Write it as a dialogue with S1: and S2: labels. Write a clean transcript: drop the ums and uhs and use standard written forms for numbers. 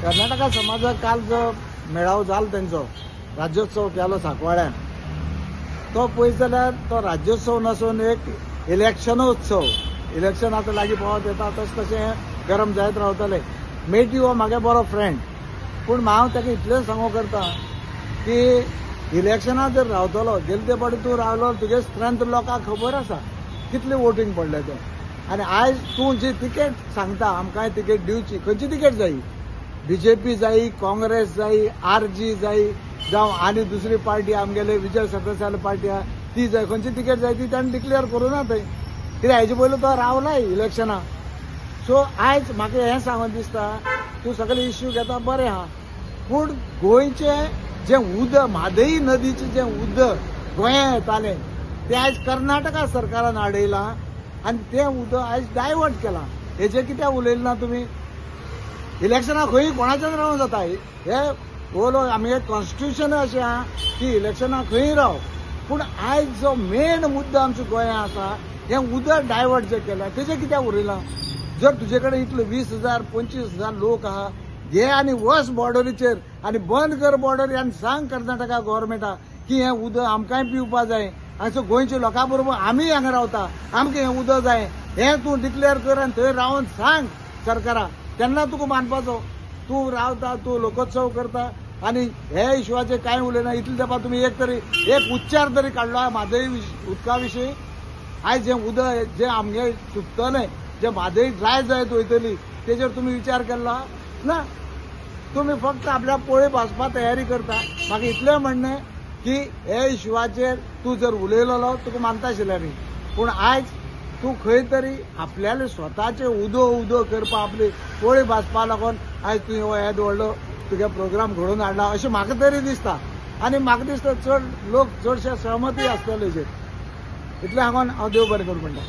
S1: कर्नाटका समाजाक काल जो मेळावो जालो तेंचो राज्योत्सव केलो सांकवाळ्यान, तो पळयत जाल्यार तो राज्योत्सव नसून एक इलेक्शनोत्सव. इलेक्शन आतां लागीं पावत येता तशें तशें गरम जायत रावतलें. मेटी हो म्हागे बरो फ्रेंड, पूण हांव ताका इतलेंच सांगू करता की इलेक्शनात जर रावतलो, गेले ते फावटी तूं रावलो, तुगे स्ट्रेंथ लोकांक खबर आसा कितलें वोटींग पडलें तें. आनी आयज तूं जी तिकेट सांगता आमकां तिकेट दिवची, खंयची तिकेट जायी? बीजेपी जायी, काँग्रेस जायी, आरजी जायी, जावं आनी दुसरी पार्टी आमगेले विजय सकसेल पार्टी आहा ती जाय. खंयची तिकेट जाय ती ताणें डिक्लेअर करूना थंय, कित्याक हेजे पयलीं तो रावलाय इलेक्शनाक. सो आयज म्हाका हें सांगून दिसता, तूं सगळे इश्यू घेता बरें आहा, पूण गोंयचें जें उदक, म्हादई नदीचें जें उदक गोंयांत येतालें तें आयज कर्नाटका सरकारान आडयलां आनी तें उदक आयज डायवर्ट केलां. हेजें कित्याक उलयलें ना तुमी? इलेक्शनाक खंय कोणाच्यान रावूं जाता. हे ओलो आमगे कॉन्स्टिट्यूशन अशें आहा की इलेक्शनाक खंय राव, पूण आयज जो मेन मुद्दो आमच्या गोंयांत आसा हें उदक डायवर्ट जें केलां तेजें कित्याक उरयलां? जर तुजे कडेन इतले 20,000 25,000 लोक आहा, घे आनी वच बॉर्डरीचेर आनी बंद कर बॉर्डरी आनी सांग कर्नाटका गव्हर्मेंटाक की हें उदक आमकांय पिवपा जाय. आनी गोंयच्या लोकां बरोबर आमी हांगा रावता, आमकां हें उदक जाय, हें तूं डिक्लेअर कर आनी थंय रावन सांग सरकाराक. तेन्ना तुका मानपाचो. तूं रावता, तूं लोकोत्सव करता आनी हे इश्यूवाचेर कांय उलयना. इतले तेंपा तुमी एक उच्चार तरी काडलो म्हादई उदका विशीं? आयज जें उदक जें आमगे सुकतलें, जें म्हादई ड्राय जायत वयतली, तेजेर तुमी विचार केल्लो ना. तुमी फक्त आपल्या पोळी भाजपा तयारी करता. म्हाका इतलें म्हणणें की हे इश्यूवाचेर तूं जर उलयलो तुका मानता आशिल्लें न्ही, पूण आयज तूं खंय तरी आपल्याले स्वताचे उदो करपा, आपली पोळी भाजपा लागून आयज तुवें हो येद व्हडलो तुगे प्रोग्राम घडोवन हाडला अशें म्हाका तरी दिसता. आनी म्हाका दिसता चड लोक चडशे सहमती आसतले हेजेर. इतलें सांगून हांव देव बरें करूं म्हणटा.